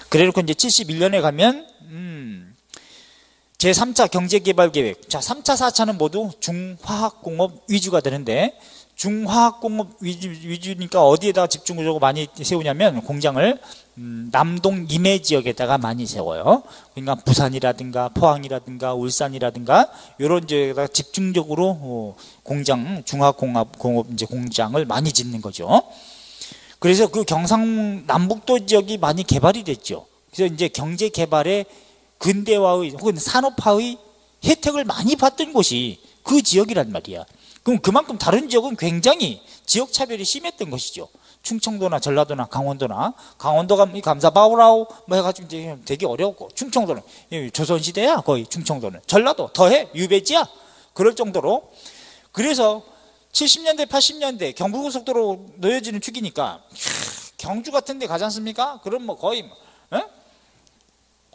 그래놓고 이제 71년에 가면 제3차 경제개발계획. 자, 3차, 4차는 모두 중화학공업 위주가 되는데, 중화학공업 위주니까 어디에다가 집중적으로 많이 세우냐면 공장을 남동 임해 지역에다가 많이 세워요. 그러니까 부산이라든가 포항이라든가 울산이라든가 이런 지역에다가 집중적으로 공장, 중화공업 이제 공장을 많이 짓는 거죠. 그래서 그 경상남북도 지역이 많이 개발이 됐죠. 그래서 이제 경제 개발의 근대화의 혹은 산업화의 혜택을 많이 받던 곳이 그 지역이란 말이야. 그럼 그만큼 다른 지역은 굉장히 지역 차별이 심했던 것이죠. 충청도나 전라도나 강원도나, 강원도가 감사바우라우 뭐 해가지고 이제 되게 어려웠고, 충청도는 조선시대야 거의. 충청도는 전라도 더해 유배지야. 그럴 정도로. 그래서 70년대 80년대 경부고속도로 놓여지는 축이니까 경주 같은 데 가지 않습니까? 그럼 뭐 거의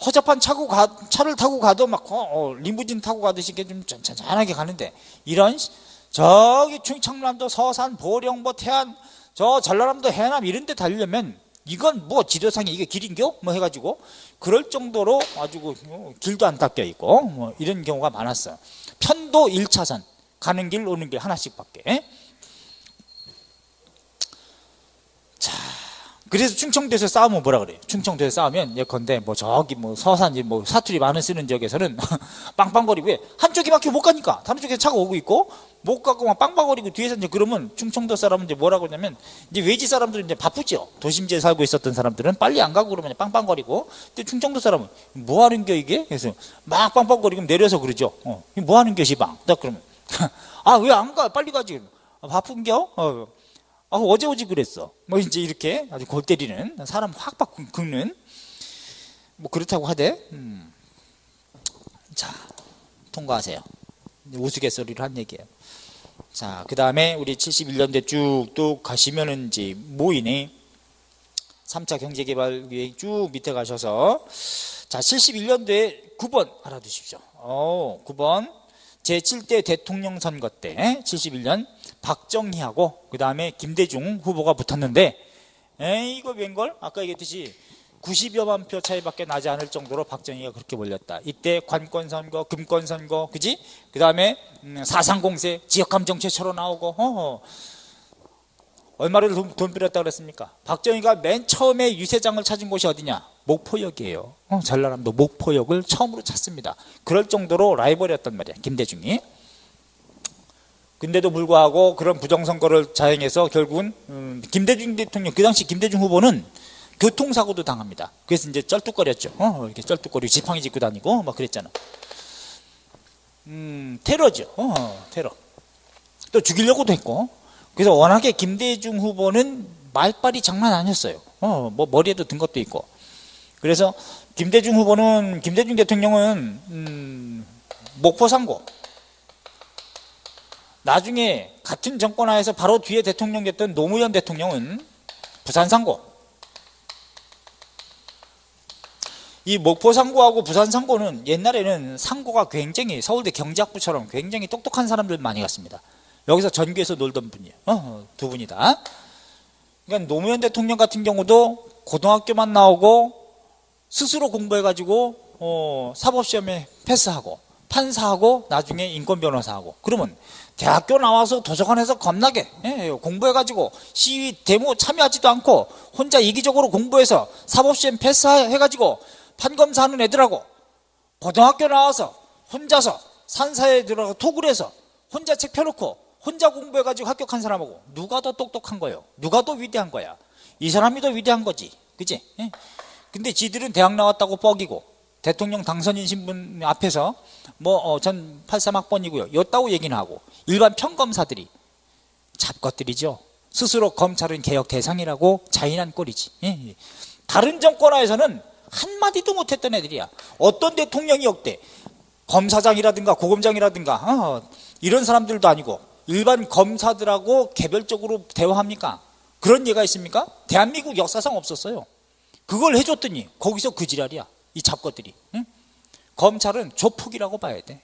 허접한 차를 타고 가도 막 리무진 타고 가듯이 좀 잔잔하게 가는데, 이런 저기 충청남도 서산 보령보 태안 저 전라남도 해남 이런 데 달리려면 이건 뭐 지도상에 이게 길인겨? 뭐 해가지고 그럴 정도로 아주 길도 안 닦여 있고 뭐 이런 경우가 많았어요. 편도 1차선 가는 길 오는 길 하나씩밖에. 자, 그래서 충청도에서 싸우면 뭐라 그래요? 충청도에서 싸우면 예컨대 뭐 저기 뭐 서산지 뭐 사투리 많은 쓰는 지역에서는 빵빵거리고, 왜? 한쪽이 막혀 못 가니까 다른 쪽에 차가 오고 있고 못 가고 막 빵빵거리고 뒤에서 이제 그러면 충청도 사람은 이제 뭐라고 하냐면, 이제 외지 사람들은 이제 바쁘죠. 도심지에 살고 있었던 사람들은 빨리 안 가고 그러면 빵빵거리고, 근데 충청도 사람은 뭐 하는 겨 이게? 그래서 막 빵빵거리고 내려서 그러죠. 뭐 하는 겨 시방? 딱 그러면 아, 왜 안 가? 빨리 가지. 바쁜겨? 어제 오지 그랬어. 뭐 이제 이렇게 아주 골 때리는, 사람 확 긁는 뭐 그렇다고 하대. 자, 통과하세요. 우스갯소리를 한 얘기예요. 자, 그 다음에 우리 71년대 쭉 또 가시면은 이제 뭐 있니? 3차 경제개발계획 쭉 밑에 가셔서, 자, 71년도에 9번 알아두십시오. 9번 제7대 대통령 선거 때 71년 박정희하고 그 다음에 김대중 후보가 붙었는데, 이거 웬걸? 아까 얘기했듯이 90여만 표 차이밖에 나지 않을 정도로 박정희가 그렇게 몰렸다. 이때 관권선거, 금권선거, 그지? 그 다음에 사상공세, 지역감정체처로 나오고, 얼마를 돈 빌렸다 그랬습니까? 박정희가 맨 처음에 유세장을 찾은 곳이 어디냐? 목포역이에요. 전라남도 목포역을 처음으로 찾습니다. 그럴 정도로 라이벌이었단 말이야, 김대중이. 근데도 불구하고 그런 부정선거를 자행해서 결국은 김대중 대통령, 그 당시 김대중 후보는 교통사고도 당합니다. 그래서 이제 쩔뚝거렸죠. 이렇게 쩔뚝거리고 지팡이 짚고 다니고 막 그랬잖아. 테러죠. 테러. 또 죽이려고도 했고. 그래서 워낙에 김대중 후보는 말빨이 장난 아니었어요. 뭐 머리에도 든 것도 있고. 그래서 김대중 대통령은 목포 상고, 나중에 같은 정권 하에서 바로 뒤에 대통령 됐던 노무현 대통령은 부산 상고. 이 목포 상고하고 부산 상고는 옛날에는 상고가 굉장히 서울대 경제학부처럼 굉장히 똑똑한 사람들 많이 갔습니다. 여기서 전교에서 놀던 분이에요. 두 분이 다. 그러니까 노무현 대통령 같은 경우도 고등학교만 나오고 스스로 공부해가지고 사법시험에 패스하고 판사하고 나중에 인권변호사하고, 그러면 대학교 나와서 도서관에서 겁나게 공부해가지고 시위 데모 참여하지도 않고 혼자 이기적으로 공부해서 사법시험 패스해가지고 판검사하는 애들하고, 고등학교 나와서 혼자서 산사에 들어가서 톡을 해서 혼자 책 펴놓고 혼자 공부해가지고 합격한 사람하고 누가 더 똑똑한 거예요? 누가 더 위대한 거야? 이 사람이 더 위대한 거지, 그치? 근데 지들은 대학 나왔다고 뻐기고 대통령 당선인 신분 앞에서 전 83학번이고요 였다고 얘기는 하고, 일반 평검사들이 잡것들이죠. 스스로 검찰은 개혁 대상이라고 자인한 꼴이지. 다른 정권하에서는 한마디도 못했던 애들이야. 어떤 대통령이 역대 검사장이라든가 고검장이라든가 이런 사람들도 아니고 일반 검사들하고 개별적으로 대화합니까? 그런 예가 있습니까? 대한민국 역사상 없었어요. 그걸 해줬더니 거기서 그 지랄이야, 이 잡것들이. 검찰은 조폭이라고 봐야 돼.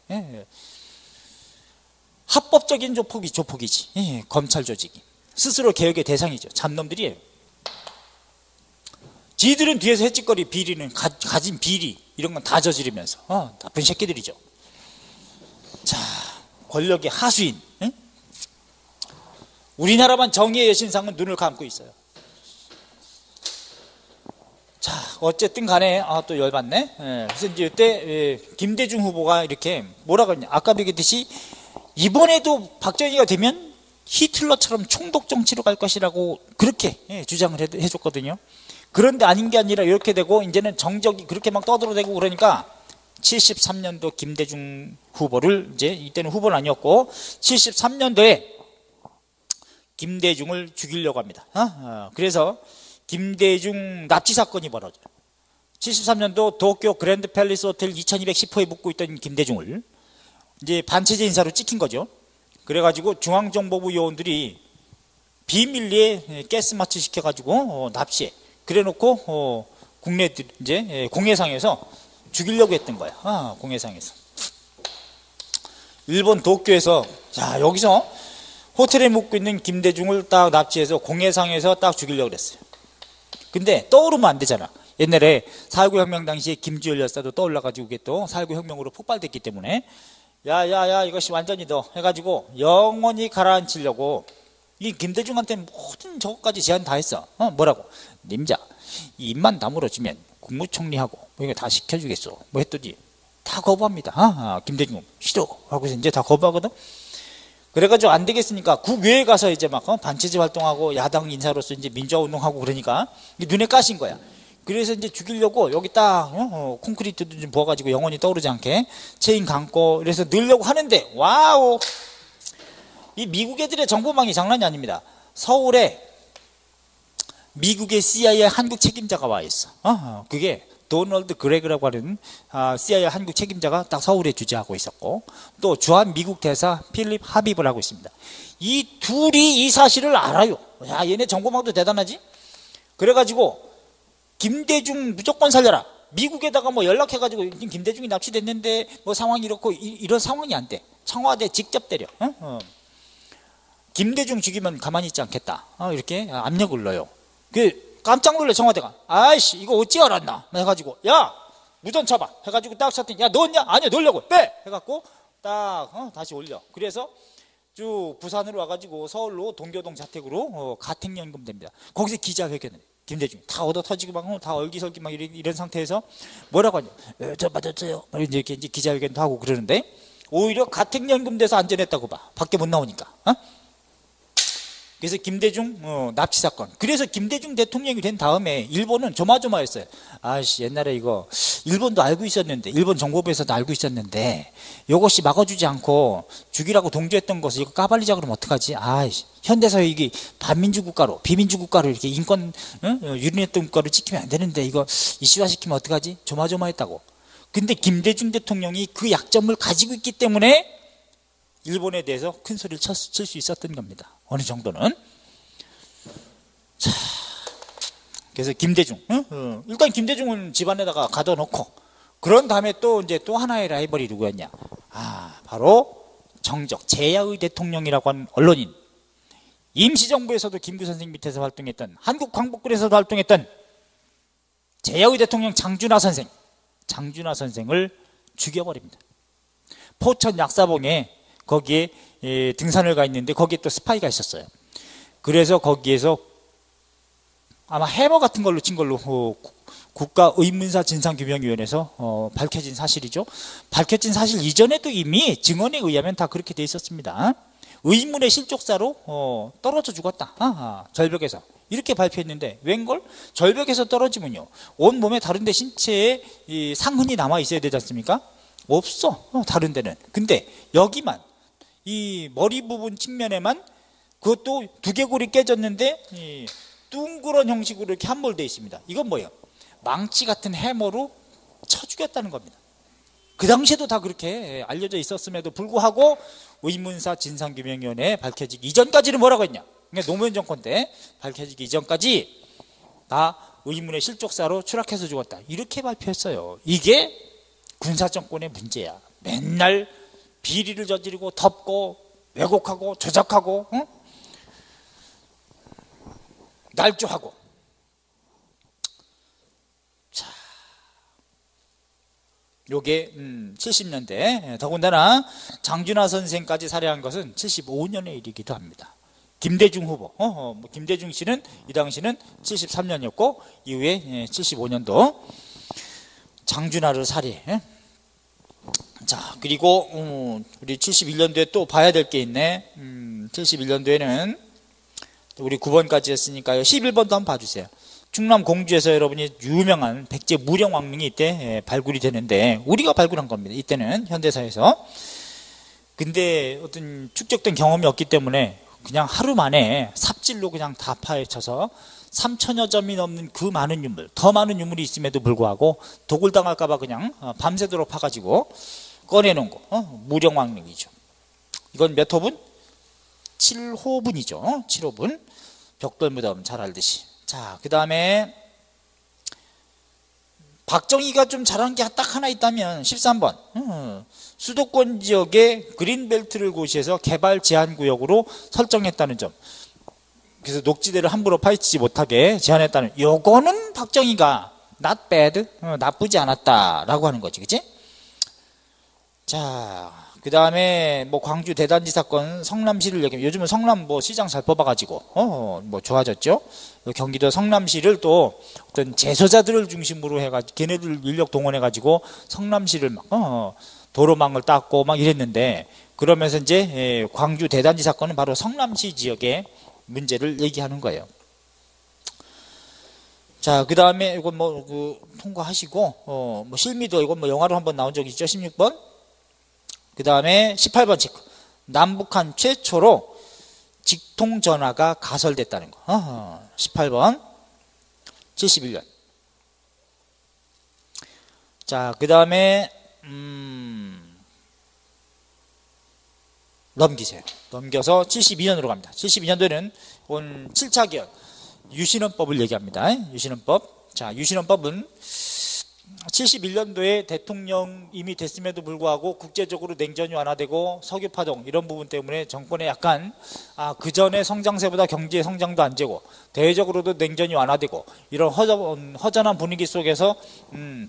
합법적인 조폭이지. 검찰 조직이 스스로 개혁의 대상이죠. 잡놈들이에요. 지들은 뒤에서 het짓거리 비리는 가진 비리 이런 건 다 저지르면서 나쁜 새끼들이죠. 자, 권력의 하수인. 응? 우리나라만 정의의 여신상은 눈을 감고 있어요. 자, 어쨌든 간에 또 열받네. 그래서 이제 이때 김대중 후보가 이렇게 뭐라고 했냐, 아까 얘기했듯이 이번에도 박정희가 되면 히틀러처럼 총독 정치로 갈 것이라고 그렇게 주장을 해줬거든요. 그런데 아닌 게 아니라 이렇게 되고 이제는 정적이 그렇게 막 떠들어대고 그러니까 73년도 김대중 후보를, 이제 이때는 후보는 아니었고 73년도에 김대중을 죽이려고 합니다. 그래서 김대중 납치 사건이 벌어져요. 73년도 도쿄 그랜드 팰리스 호텔 2210호에 묵고 있던 김대중을 이제 반체제 인사로 찍힌 거죠. 그래가지고 중앙정보부 요원들이 비밀리에 가스마치 시켜가지고 납치해. 그래놓고 국내 이제 공해상에서 죽이려고 했던 거야. 공해상에서. 일본 도쿄에서, 자, 여기서 호텔에 묵고 있는 김대중을 딱 납치해서 공해상에서 딱 죽이려고 그랬어요. 근데 떠오르면 안 되잖아. 옛날에 4.19 혁명 당시에 김주열 열사도 떠올라가지고 그게 또 4.19 혁명으로 폭발됐기 때문에 야 이것이 완전히 너 해가지고 영원히 가라앉히려고 이 김대중한테 모든 저것까지 제안 다 했어. 뭐라고? 님자 입만 다물어주면 국무총리하고 뭐 이거 다 시켜주겠어. 뭐 했더니 다 거부합니다. 김대중 싫어 하고서 이제 다 거부하거든. 그래가지고 안 되겠으니까 국외에 가서 이제 막 반체제 활동하고 야당 인사로서 이제 민주화운동하고 그러니까 눈에 까신 거야. 그래서 이제 죽이려고 여기 딱 콘크리트도 좀 부어가지고 영원히 떠오르지 않게 체인 감고 이래서 넣으려고 하는데 와우, 이 미국 애들의 정보망이 장난이 아닙니다. 서울에 미국의 CIA 한국 책임자가 와 있어. 그게 도널드 그레그라고 하는 CIA 한국 책임자가 딱 서울에 주재하고 있었고, 또 주한 미국 대사 필립 하빕을 하고 있습니다. 이 둘이 이 사실을 알아요. 야, 얘네 정보망도 대단하지? 그래가지고 김대중 무조건 살려라. 미국에다가 뭐 연락해가지고 김대중이 납치됐는데 뭐 상황이 이렇고 이런 상황이 안 돼. 청와대 직접 때려. 김대중 죽이면 가만히 있지 않겠다. 이렇게 압력을 넣어요. 깜짝 놀래 청와대가. 아이씨 이거 어찌 알았나 해가지고 야 무전 쳐봐 해가지고 딱 쳤더니 야 넣었냐? 아니야 넣으려고 빼 해갖고 딱 다시 올려. 그래서 쭉 부산으로 와가지고 서울로 동교동 자택으로 가택연금 됩니다. 거기서 기자회견을 김대중 다 얻어 터지고 막 다 얼기설기 막 이런 상태에서 뭐라고 하냐, 저 맞았어요 이렇게 이제 기자회견도 하고 그러는데 오히려 가택연금 돼서 안전했다고 봐. 밖에 못 나오니까. 그래서 김대중 납치 사건. 그래서 김대중 대통령이 된 다음에 일본은 조마조마했어요. 아씨 옛날에 이거 일본도 알고 있었는데, 일본 정보부에서도 알고 있었는데 이것이 막아주지 않고 죽이라고 동조했던 것을 이거 까발리자 그러면 어떡하지? 아이씨 현대사회 이게 반민주 국가로 비민주 국가로 이렇게 인권 유린했던 국가로 찍히면 안 되는데 이거 이슈화시키면 어떡하지? 조마조마했다고. 근데 김대중 대통령이 그 약점을 가지고 있기 때문에 일본에 대해서 큰 소리를 칠 수 있었던 겁니다. 어느 정도는. 자, 그래서 김대중, 일단 김대중은 집안에다가 가둬놓고, 그런 다음에 또 이제 또 하나의 라이벌이 누구였냐? 바로 정적, 제야의 대통령이라고 하는 언론인. 임시정부에서도 김구 선생 밑에서 활동했던, 한국광복군에서도 활동했던 제야의 대통령 장준하 선생. 장준하 선생을 죽여버립니다. 포천 약사봉에 거기에 등산을 가 있는데 거기에 또 스파이가 있었어요. 그래서 거기에서 아마 해머 같은 걸로 친 걸로 국가의문사 진상규명위원회에서 밝혀진 사실이죠. 밝혀진 사실 이전에도 이미 증언에 의하면 다 그렇게 돼 있었습니다. 의문의 실족사로 떨어져 죽었다. 절벽에서. 이렇게 발표했는데 웬걸? 절벽에서 떨어지면요 온 몸에 다른 데 신체에 이 상흔이 남아 있어야 되지 않습니까? 없어. 다른 데는. 근데 여기만 이 머리 부분 측면에만 그것도 두개골이 깨졌는데 이 둥그런 형식으로 이렇게 함몰되어 있습니다. 이건 뭐예요? 망치 같은 해머로 쳐 죽였다는 겁니다. 그 당시에도 다 그렇게 알려져 있었음에도 불구하고 의문사 진상규명위원회에 밝혀지기 이전까지는 뭐라고 했냐? 그러니까 노무현 정권 때 밝혀지기 이전까지 다 의문의 실족사로 추락해서 죽었다. 이렇게 발표했어요. 이게 군사정권의 문제야. 맨날 비리를 저지르고 덮고 왜곡하고 조작하고 날조하고. 요게 70년대. 더군다나 장준하 선생까지 살해한 것은 75년의 일이기도 합니다. 김대중 후보, 김대중 씨는 이 당시는 73년이었고 이후에 75년도 장준하를 살해. 자, 그리고 우리 71년도에 또 봐야 될 게 있네. 71년도에는 우리 9번까지 했으니까요. 11번도 한번 봐주세요. 충남 공주에서 여러분이 유명한 백제 무령왕릉이 이때 발굴이 되는데 우리가 발굴한 겁니다. 이때는 현대사에서. 근데 어떤 축적된 경험이 없기 때문에 그냥 하루 만에 삽질로 그냥 다 파헤쳐서 3천여 점이 넘는 그 많은 유물, 더 많은 유물이 있음에도 불구하고 독을 당할까봐 그냥 밤새도록 파가지고 꺼내놓은 거, 무령왕릉이죠. 이건 몇 호분? 7호분이죠. 7호분. 벽돌무덤 잘 알듯이. 자, 그 다음에 박정희가 좀 잘한 게 딱 하나 있다면 13번. 수도권 지역에 그린벨트를 고시해서 개발 제한구역으로 설정했다는 점. 그래서 녹지대를 함부로 파헤치지 못하게 제한했다는, 요거는 박정희가 not bad, 나쁘지 않았다라고 하는 거지, 그치? 자, 그 다음에 뭐 광주 대단지 사건, 성남시를 얘기하면 요즘은 성남 뭐 시장 잘 뽑아가지고 뭐 좋아졌죠. 경기도 성남시를 또 어떤 제소자들을 중심으로 해가지고 걔네들 인력 동원해가지고 성남시를 막 도로망을 닦고 막 이랬는데, 그러면서 이제 광주 대단지 사건은 바로 성남시 지역의 문제를 얘기하는 거예요. 자, 그 다음에 이건 뭐 통과하시고 뭐 실미도 이건 뭐 영화로 한번 나온 적이 있죠. 16번. 그 다음에 18번 체크. 남북한 최초로 직통전화가 가설됐다는 거. 18번. 71년. 자, 그 다음에 넘기세요. 넘겨서 72년으로 갑니다. 72년도에는 온 7차 개헌 유신헌법을 얘기합니다. 유신헌법. 자, 유신헌법은 71년도에 대통령임이 됐음에도 불구하고 국제적으로 냉전이 완화되고 석유파동 이런 부분 때문에 정권에 약간 그 전에 성장세보다 경제 성장도 안 되고 대외적으로도 냉전이 완화되고 이런 허전한 분위기 속에서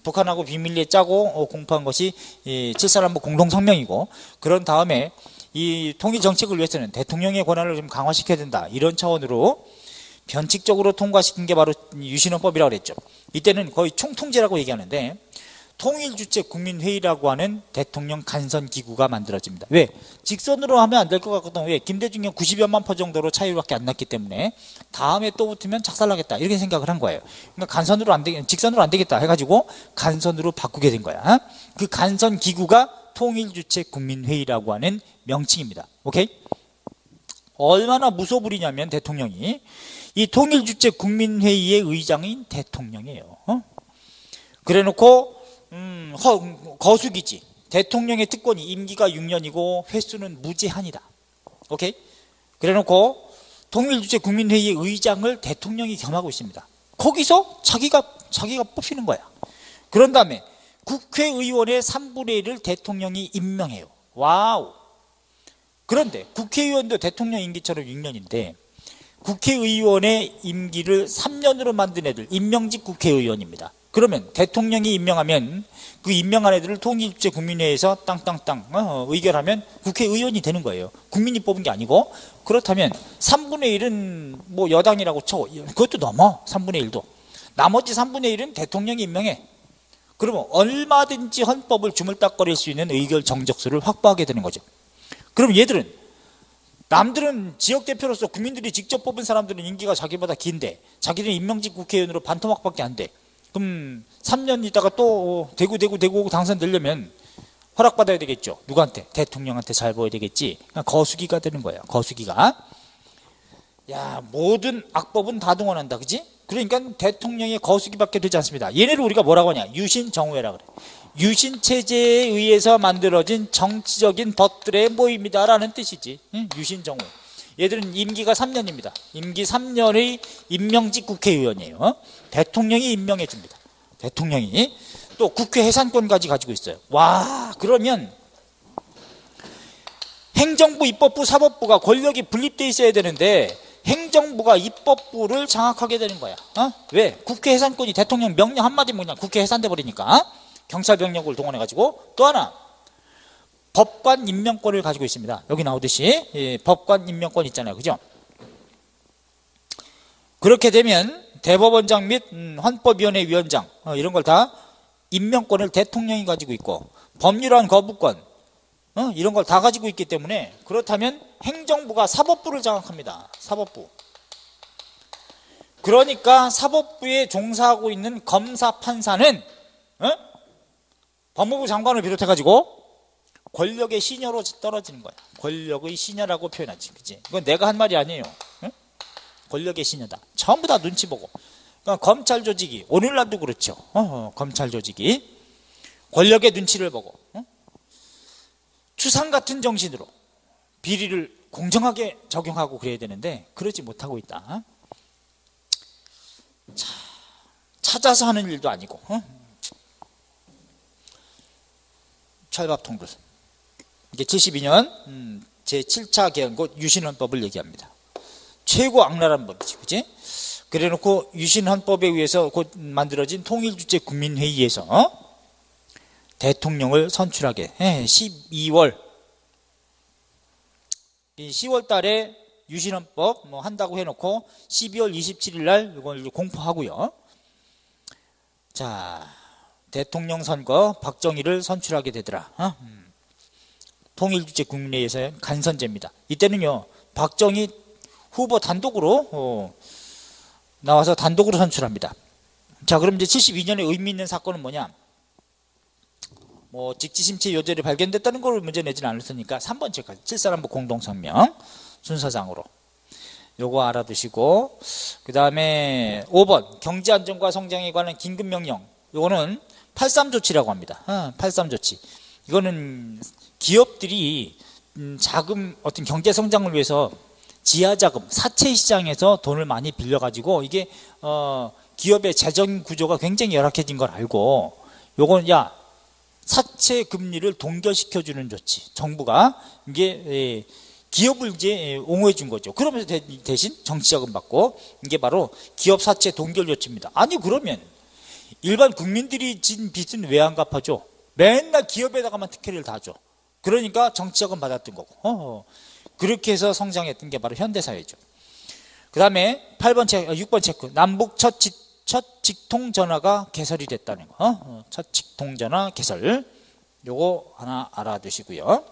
북한하고 비밀리에 짜고 공포한 것이 7.3부 공동성명이고, 그런 다음에 이 통일 정책을 위해서는 대통령의 권한을 좀 강화시켜야 된다, 이런 차원으로 변칙적으로 통과시킨 게 바로 유신헌법이라고 그랬죠. 이때는 거의 총통제라고 얘기하는데 통일주체국민회의라고 하는 대통령 간선기구가 만들어집니다. 왜? 직선으로 하면 안 될 것 같거든. 왜? 김대중이 90여만 표 정도로 차이밖에 안 났기 때문에 다음에 또 붙으면 작살나겠다, 이렇게 생각을 한 거예요. 그러니까 간선으로 안 되겠, 직선으로 안 되겠다 해가지고 간선으로 바꾸게 된 거야. 그 간선기구가 통일주체국민회의라고 하는 명칭입니다. 오케이? 얼마나 무소불위냐면 대통령이 이 통일주체국민회의의 의장인 대통령이에요. 그래놓고 거수기지. 대통령의 특권이 임기가 6년이고 횟수는 무제한이다. 오케이? 그래놓고 통일주체국민회의의 의장을 대통령이 겸하고 있습니다. 거기서 자기가 뽑히는 거야. 그런 다음에 국회의원의 3분의 1을 대통령이 임명해요. 와우. 그런데 국회의원도 대통령 임기처럼 6년인데 국회의원의 임기를 3년으로 만든 애들, 임명직 국회의원입니다. 그러면 대통령이 임명하면 그 임명한 애들을 통일주체국민회의에서 땅땅땅 의결하면 국회의원이 되는 거예요. 국민이 뽑은 게 아니고. 그렇다면 3분의 1은 뭐 여당이라고 쳐. 그것도 넘어. 3분의 1도. 나머지 3분의 1은 대통령이 임명해. 그러면 얼마든지 헌법을 주물딱거릴 수 있는 의결 정적수를 확보하게 되는 거죠. 그럼 얘들은, 남들은 지역대표로서 국민들이 직접 뽑은 사람들은 임기가 자기보다 긴데 자기들은 임명직 국회의원으로 반토막밖에 안 돼. 그럼 3년 있다가 또 되고 당선되려면 허락받아야 되겠죠. 누구한테? 대통령한테 잘 보여야 되겠지. 그러니까 거수기가 되는 거예요. 거수기가. 야, 모든 악법은 다 동원한다, 그지? 그러니까 대통령의 거수기밖에 되지 않습니다. 얘네를 우리가 뭐라고 하냐? 유신정회라 그래. 유신체제에 의해서 만들어진 정치적인 법들의 모임이다라는 뜻이지. 유신정회. 얘들은 임기가 3년입니다. 임기 3년의 임명직 국회의원이에요. 대통령이 임명해 줍니다. 대통령이. 또 국회 해산권까지 가지고 있어요. 와, 그러면 행정부, 입법부, 사법부가 권력이 분립돼 있어야 되는데 행정부가 입법부를 장악하게 되는 거야. 왜? 국회 해산권이, 대통령 명령 한마디면 그냥 국회 해산돼 버리니까. 경찰 병력을 동원해가지고. 또 하나, 법관 임명권을 가지고 있습니다. 여기 나오듯이 예, 법관 임명권 있잖아요. 그죠? 그렇게 되면 대법원장 및 헌법위원회 위원장 이런 걸 다 임명권을 대통령이 가지고 있고, 법률안 거부권 이런 걸 다 가지고 있기 때문에, 그렇다면 행정부가 사법부를 장악합니다. 사법부. 그러니까 사법부에 종사하고 있는 검사, 판사는 법무부 장관을 비롯해 가지고 권력의 시녀로 떨어지는 거야. 권력의 시녀라고 표현하지. 그치? 이건 내가 한 말이 아니에요. 권력의 시녀다. 전부 다 눈치 보고. 그러니까 검찰 조직이, 오늘날도 그렇죠. 검찰 조직이 권력의 눈치를 보고 추상 같은 정신으로 비리를 공정하게 적용하고 그래야 되는데 그러지 못하고 있다. 찾아서 하는 일도 아니고. 철밥 통불. 이게 72년 제7차 개헌 유신헌법을 얘기합니다. 최고 악랄한 법이지, 그지? 그래놓고 유신헌법에 의해서 곧 만들어진 통일주체 국민회의에서 대통령을 선출하게 10월 달에 유신헌법 한다고 해놓고 12월 27일 날 이걸 공포하고요. 자, 대통령 선거 박정희를 선출하게 되더라. 통일주체 국민회의에서의 간선제입니다. 이때는요, 박정희 후보 단독으로 나와서 단독으로 선출합니다. 자, 그럼 이제 72년에 의미 있는 사건은 뭐냐? 직지심체 요절이 발견됐다는 걸 문제 내지는 않았으니까 3번 체크까지 7사람부 공동성명 순서상으로 요거 알아두시고, 그 다음에 5번 경제안정과 성장에 관한 긴급명령. 요거는 83조치라고 합니다. 83조치. 이거는 기업들이 자금, 어떤 경제 성장을 위해서 지하자금, 사채시장에서 돈을 많이 빌려가지고 이게 기업의 재정 구조가 굉장히 열악해진 걸 알고, 요건 사채 금리를 동결시켜주는 조치. 정부가 이게 기업을 이제 옹호해 준 거죠. 그러면서 대신 정치자금 받고, 이게 바로 기업 사채 동결 조치입니다. 아니, 그러면 일반 국민들이 진 빚은 왜 안 갚아줘? 맨날 기업에다가만 특혜를 다 줘. 그러니까 정치자금 받았던 거고. 그렇게 해서 성장했던 게 바로 현대사회죠. 그 다음에 6번 체크. 남북 첫 직통전화가 개설이 됐다는 거. 첫 직통전화 개설. 요거 하나 알아두시고요.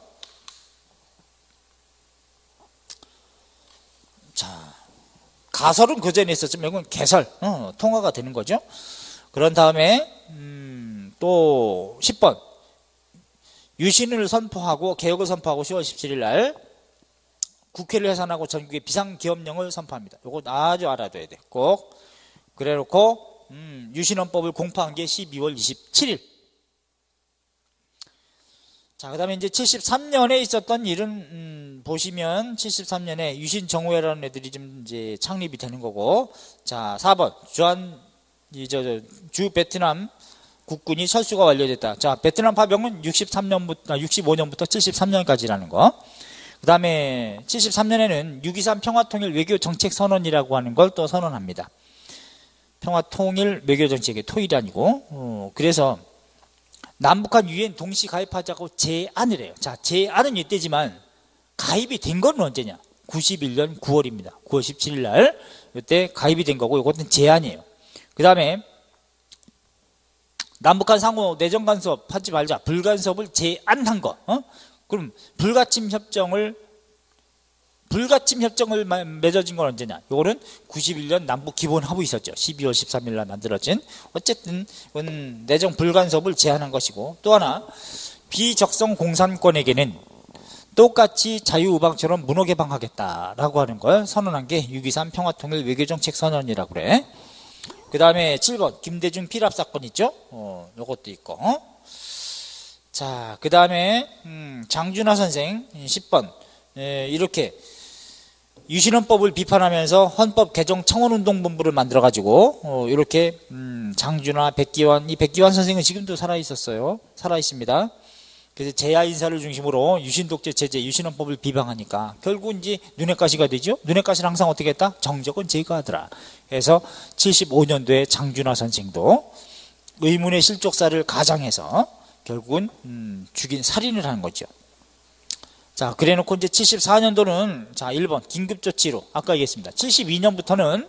자, 가설은 그 전에 있었지만 이건 개설, 통화가 되는 거죠. 그런 다음에 또 10번 유신을 선포하고 개혁을 선포하고 10월 17일 날 국회를 해산하고 전국에 비상기업령을 선포합니다. 이거 아주 알아둬야 돼. 꼭. 그래놓고 유신헌법을 공포한 게 12월 27일. 자, 그 다음에 이제 73년에 있었던 일은 보시면 73년에 유신정오회라는 애들이 좀 이제 창립이 되는 거고, 자, 4번 주 베트남 국군이 철수가 완료됐다. 자, 베트남 파병은 65년부터 73년까지라는 거. 그 다음에 73년에는 6.23 평화통일 외교정책선언이라고 하는 걸 또 선언합니다. 평화통일 외교정책의 토일이 아니고, 그래서 남북한 유엔 동시 가입하자고 제안을 해요. 자, 제안은 이때지만 가입이 된 건 언제냐? 91년 9월입니다. 9월 17일 날 이때 가입이 된 거고, 이것은 제안이에요. 그 다음에 남북한 상호 내정 간섭 하지 말자, 불간섭을 제안한 거. 그럼 불가침 협정을 맺어진 건 언제냐? 이거는 91년 남북 기본 합의 있었죠. 12월 13일 날 만들어진. 어쨌든 이건 내정 불간섭을 제한한 것이고, 또 하나 비적성 공산권에게는 똑같이 자유우방처럼 문호개방하겠다라고 하는 걸 선언한 게 6.23 평화통일 외교정책 선언이라고 그래. 그 다음에 7번 김대중 피랍 사건 있죠. 요것도 있고. 자, 그 다음에 장준하 선생 10번 이렇게 유신헌법을 비판하면서 헌법 개정 청원운동본부를 만들어가지고 이렇게 장준하, 백기환, 이 백기환 선생은 지금도 살아있었어요. 살아있습니다. 그래서 제야 인사를 중심으로 유신독재 체제, 유신헌법을 비방하니까 결국 이제 눈엣가시가 되죠. 눈엣가시는 항상 어떻게 했다? 정적은 제거하더라. 그래서 75년도에 장준하 선생도 의문의 실족사를 가장해서 결국은 죽인 살인을 하는 거죠. 자, 그래놓고 이제 74년도는 자 1번 긴급조치로 아까 얘기했습니다. 72년부터는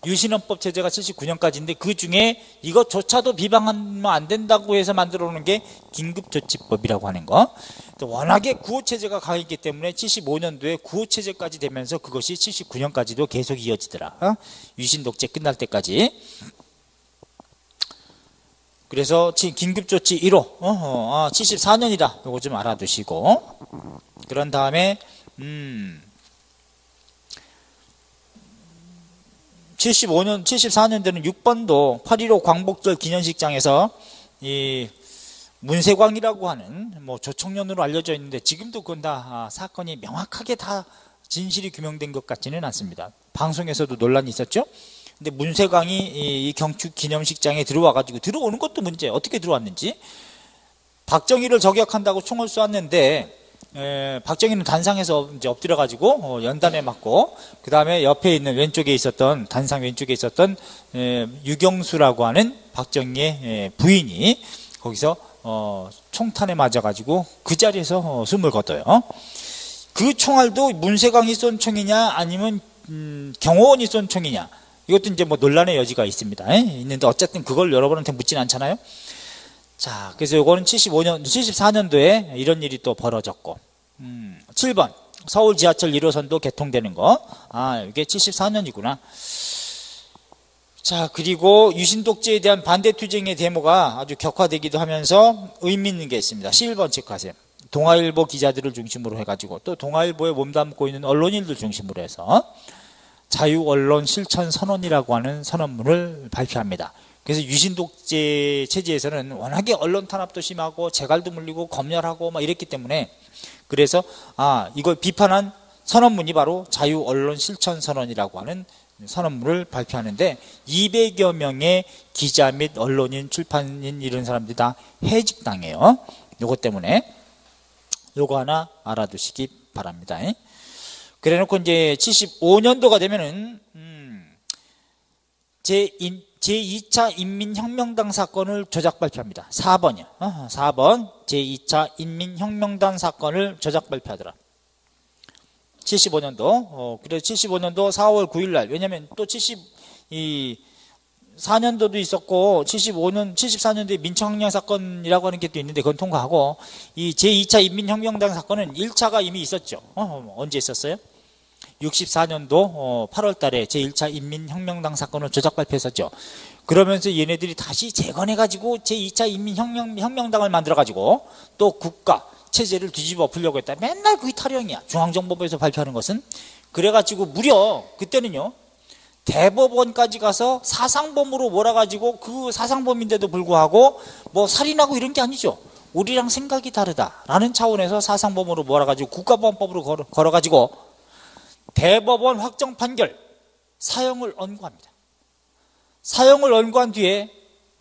유신헌법 체제가 79년까지인데 그 중에 이것조차도 비방하면 안 된다고 해서 만들어 놓은 게 긴급조치법이라고 하는 거. 워낙에 구호체제가 강했기 때문에 75년도에 구호체제까지 되면서 그것이 79년까지도 계속 이어지더라. 유신독재 끝날 때까지. 그래서 긴급조치 1호 74년이다. 이거 좀 알아두시고, 그런 다음에 74년도에는 6번도 8.15 광복절 기념식장에서 이 문세광이라고 하는 뭐 조청년으로 알려져 있는데 지금도 그건 다 사건이 명확하게 다 진실이 규명된 것 같지는 않습니다. 방송에서도 논란이 있었죠. 근데 문세광이 이 경축 기념식장에 들어와가지고, 들어오는 것도 문제, 어떻게 들어왔는지. 박정희를 저격한다고 총을 쏘았는데 박정희는 단상에서 이제 엎드려가지고 연단에 맞고, 그 다음에 옆에 있는 왼쪽에 있었던, 단상 왼쪽에 있었던 유경수라고 하는 박정희의 부인이 거기서 총탄에 맞아가지고 그 자리에서 숨을 거둬요. 그 총알도 문세광이 쏜 총이냐 아니면 경호원이 쏜 총이냐, 이것도 이제 뭐 논란의 여지가 있습니다. 있는데 어쨌든 그걸 여러분한테 묻진 않잖아요. 자, 그래서 요거는 74년도에 이런 일이 또 벌어졌고, 7번 서울 지하철 1호선도 개통되는 거. 이게 74년이구나. 자, 그리고 유신독재에 대한 반대투쟁의 데모가 아주 격화되기도 하면서 의미 있는 게 있습니다. 11번 체크하세요. 동아일보 기자들을 중심으로 해가지고, 또 동아일보에 몸담고 있는 언론인들 중심으로 해서 자유언론 실천선언이라고 하는 선언문을 발표합니다. 그래서 유신독재 체제에서는 워낙에 언론 탄압도 심하고 재갈도 물리고 검열하고 막 이랬기 때문에, 그래서 이걸 비판한 선언문이 바로 자유언론 실천선언이라고 하는 선언문을 발표하는데 200여 명의 기자 및 언론인, 출판인 이런 사람들이 다 해직당해요. 요것 때문에 요거 하나 알아두시기 바랍니다. 그래 놓고 이제 75년도가 되면은 제2차 인민혁명당 사건을 조작 발표합니다. 4번이요. 4번 제2차 인민혁명당 사건을 조작 발표하더라. 75년도. 그래서 75년도 4월 9일 날, 왜냐면 또 74년도도 있었고 74년도에 민청학령 사건이라고 하는 게 또 있는데 그건 통과하고, 이 제2차 인민혁명당 사건은 1차가 이미 있었죠. 언제 있었어요? 64년도 8월 달에 제1차 인민혁명당 사건을 조작 발표했었죠. 그러면서 얘네들이 다시 재건해가지고 제2차 인민혁명당을 만들어가지고 또 국가 체제를 뒤집어 엎으려고 했다. 맨날 그게 타령이야. 중앙정보부에서 발표하는 것은. 그래가지고 무려 그때는요, 대법원까지 가서 사상범으로 몰아가지고, 그 사상범인데도 불구하고 뭐 살인하고 이런 게 아니죠. 우리랑 생각이 다르다라는 차원에서 사상범으로 몰아가지고 국가보안법으로 걸어가지고 대법원 확정 판결, 사형을 언고합니다. 사형을 언고한 뒤에,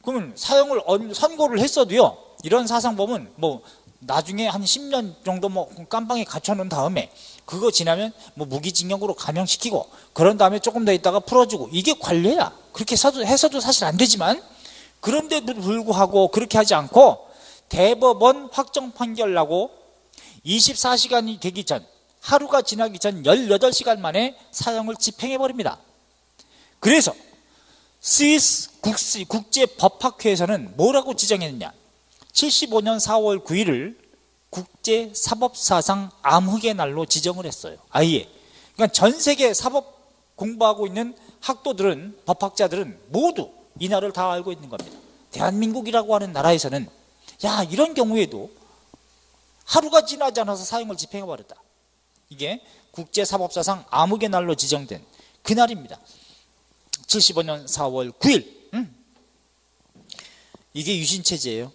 그러면 사형을 선고를 했어도요, 이런 사상범은 뭐 나중에 한 10년 정도 뭐 깜방에 갇혀놓은 다음에 그거 지나면 뭐 무기징역으로 감형시키고, 그런 다음에 조금 더 있다가 풀어주고, 이게 관례야. 그렇게 해서도 사실 안 되지만, 그런데도 불구하고 그렇게 하지 않고 대법원 확정 판결 나고 24시간이 되기 전, 하루가 지나기 전 18시간 만에 사형을 집행해버립니다. 그래서 스위스 국제법학회에서는 뭐라고 지정했느냐, 75년 4월 9일을 국제사법사상 암흑의 날로 지정을 했어요. 아예. 그러니까 전 세계 사법 공부하고 있는 학도들은, 법학자들은 모두 이 날을 다 알고 있는 겁니다. 대한민국이라고 하는 나라에서는 야, 이런 경우에도 하루가 지나지 않아서 사형을 집행해버렸다. 이게 국제사법사상 암흑의 날로 지정된 그날입니다. 75년 4월 9일. 이게 유신체제예요.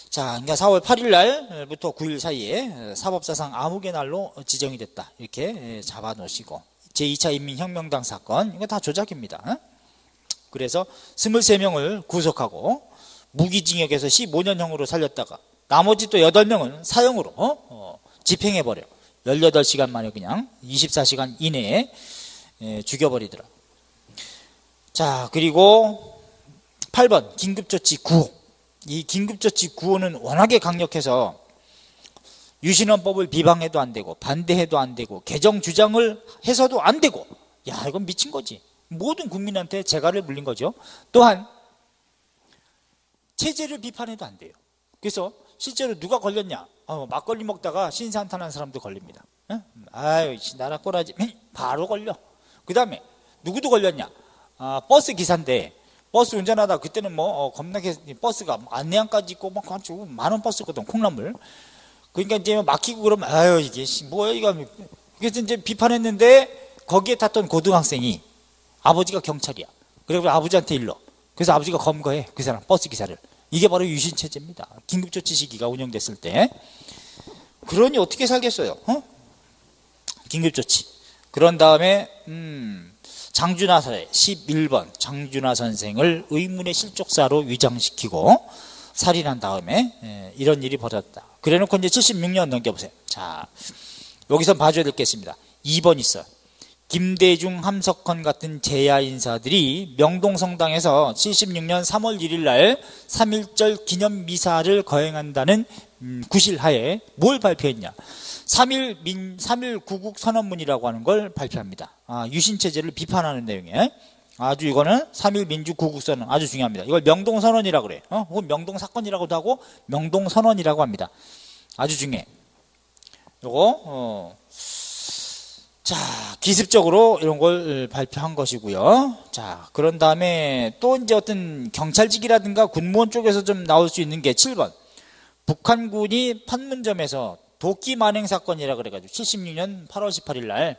자, 그러니까 4월 8일 날부터 9일 사이에 사법사상 암흑의 날로 지정이 됐다. 이렇게 잡아놓으시고, 제2차 인민혁명당 사건, 이거 다 조작입니다. 그래서 23명을 구속하고 무기징역에서 15년형으로 살렸다가 나머지 또 8명은 사형으로 집행해버려. 18시간 만에 그냥 24시간 이내에 죽여버리더라. 자, 그리고 8번 긴급조치 구호. 이 긴급조치 구호는 워낙에 강력해서 유신헌법을 비방해도 안 되고 반대해도 안 되고 개정 주장을 해서도 안 되고, 야 이건 미친 거지. 모든 국민한테 재갈을 물린 거죠. 또한 체제를 비판해도 안 돼요. 그래서 실제로 누가 걸렸냐, 막걸리 먹다가 신사한탄한 사람도 걸립니다. 아유 나라 꼬라지, 바로 걸려. 그 다음에 누구도 걸렸냐, 버스 기사인데 버스 운전하다 그때는 뭐 겁나게 버스가 안내양까지 있고 막 아주 많은 버스거든, 콩나물. 그러니까 이제 막히고 그러면 아유 이게 뭐야 이거. 그래서 이제 비판했는데 거기에 탔던 고등학생이 아버지가 경찰이야. 그리고 아버지한테 일러. 그래서 아버지가 검거해 그 사람 버스 기사를. 이게 바로 유신체제입니다. 긴급조치 시기가 운영됐을 때. 그러니 어떻게 살겠어요? 긴급조치. 그런 다음에 장준하 사례 11번 장준하 선생을 의문의 실족사로 위장시키고 살인한 다음에 이런 일이 벌어졌다. 그래놓고 이제 76년 넘겨보세요. 자, 여기서 봐줘야 될 게 있습니다. 2번 있어요. 김대중, 함석헌 같은 재야 인사들이 명동성당에서 76년 3월 1일 날 3.1절 기념미사를 거행한다는 구실하에 뭘 발표했냐, 3.1 구국 선언문이라고 하는 걸 발표합니다. 유신체제를 비판하는 내용에 아주, 이거는 3.1 민주구국선언 아주 중요합니다. 이걸 명동선언이라고 그래. 혹은 명동사건이라고도 하고 명동선언이라고 합니다. 아주 중요해. 요거 자, 기습적으로 이런 걸 발표한 것이고요. 자, 그런 다음에 또 이제 어떤 경찰직이라든가 군무원 쪽에서 좀 나올 수 있는 게 7번. 북한군이 판문점에서 도끼 만행 사건이라 그래가지고 76년 8월 18일 날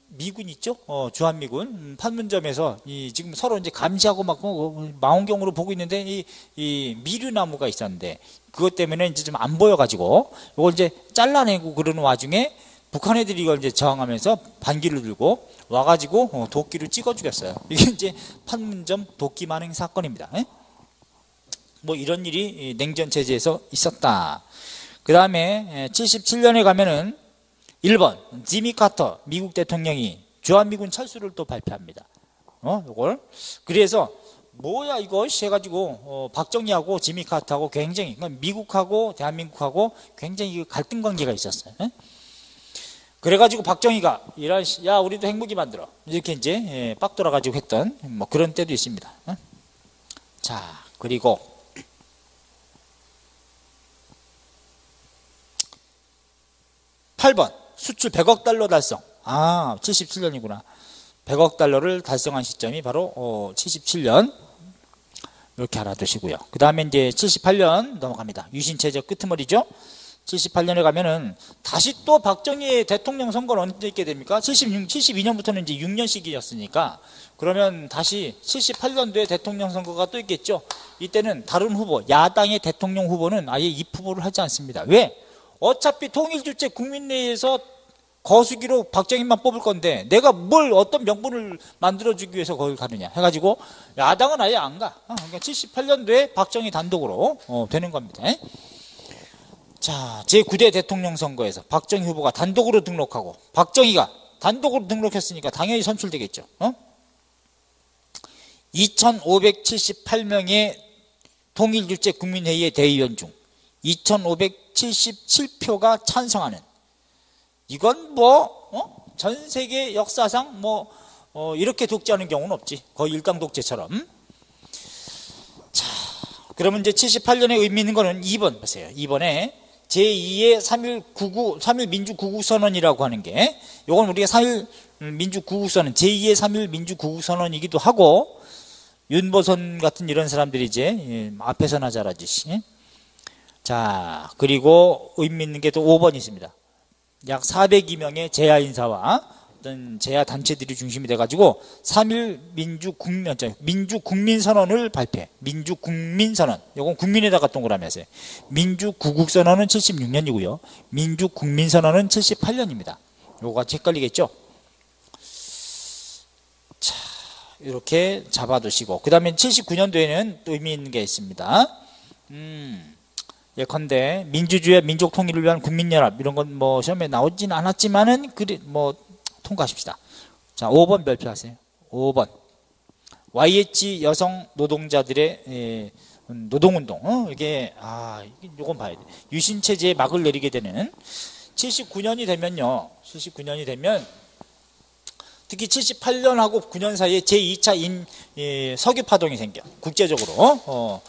미군 있죠? 주한미군 판문점에서 지금 서로 이제 감시하고 막 망원경으로 보고 있는데 이 미류나무가 있었는데 그것 때문에 이제 좀 안 보여가지고 이걸 이제 잘라내고 그러는 와중에 북한 애들이 이걸 이제 저항하면서 반기를 들고 와가지고 도끼를 찍어 죽였어요. 이게 이제 판문점 도끼 만행 사건입니다. 뭐 이런 일이 냉전 체제에서 있었다. 그 다음에 77년에 가면은 1번 지미 카터 미국 대통령이 주한미군 철수를 또 발표합니다. 이걸 그래서 뭐야 이거 해가지고 박정희하고 지미 카터하고 굉장히, 그러니까 미국하고 대한민국하고 굉장히 갈등 관계가 있었어요. 그래가지고 박정희가 야 우리도 핵무기 만들어 이렇게 이제 빡 돌아가지고 했던 뭐 그런 때도 있습니다. 자, 그리고 8번 수출 100억 달러 달성. 77년이구나. 100억 달러를 달성한 시점이 바로 77년. 이렇게 알아두시고요. 그 다음에 이제 78년 넘어갑니다. 유신체제 끄트머리죠. 78년에 가면은 다시 또 박정희의 대통령 선거는 언제 있게 됩니까? 72년부터는 이제 6년씩이었으니까 그러면 다시 78년도에 대통령 선거가 또 있겠죠. 이때는 다른 후보, 야당의 대통령 후보는 아예 입후보를 하지 않습니다. 왜? 어차피 통일주체 국민회의에서 거수기로 박정희만 뽑을 건데 내가 뭘 어떤 명분을 만들어주기 위해서 거길 가느냐 해가지고 야당은 아예 안 가. 그러니까 78년도에 박정희 단독으로 되는 겁니다. 자, 제9대 대통령 선거에서 박정희 후보가 단독으로 등록하고 박정희가 단독으로 등록했으니까 당연히 선출되겠죠. 2578명의 통일주체 국민회의의 대의원 중 2577표가 찬성하는, 이건 전 세계 역사상 이렇게 독재하는 경우는 없지. 거의 일당 독재처럼. 자, 그러면 이제 78년에 의미 있는 거는 2번 보세요. 2번에 제2의 3.1 민주구국선언이라고 하는 게, 이건 우리가 3.1 민주구국선언, 제2의 3.1 민주구국선언이기도 하고, 윤보선 같은 이런 사람들이 이제 앞에서나 잘하듯이. 자, 그리고 의미 있는 게 또 5번 있습니다. 약 402명의 재야 인사와 어떤 재야 단체들이 중심이 돼가지고 3.1 민주국민선언을 발표해. 민주국민선언. 이건 국민에다가 동그라미 하세요. 민주구국선언은 76년이고요. 민주국민선언은 78년입니다. 요거 같이 헷갈리겠죠? 자, 이렇게 잡아두시고. 그 다음에 79년도에는 또 의미 있는 게 있습니다. 예컨대 민주주의와 민족 통일을 위한 국민연합, 이런 건 뭐 시험에 나오진 않았지만은 통과하십시다. 자, 5번 발표하세요. 5번 YH 여성 노동자들의 노동운동, 이게 이건 봐야 돼. 유신체제에 막을 내리게 되는 79년이 되면요. 79년이 되면 특히 78년하고 9년 사이에 제2차 석유 파동이 생겨. 국제적으로.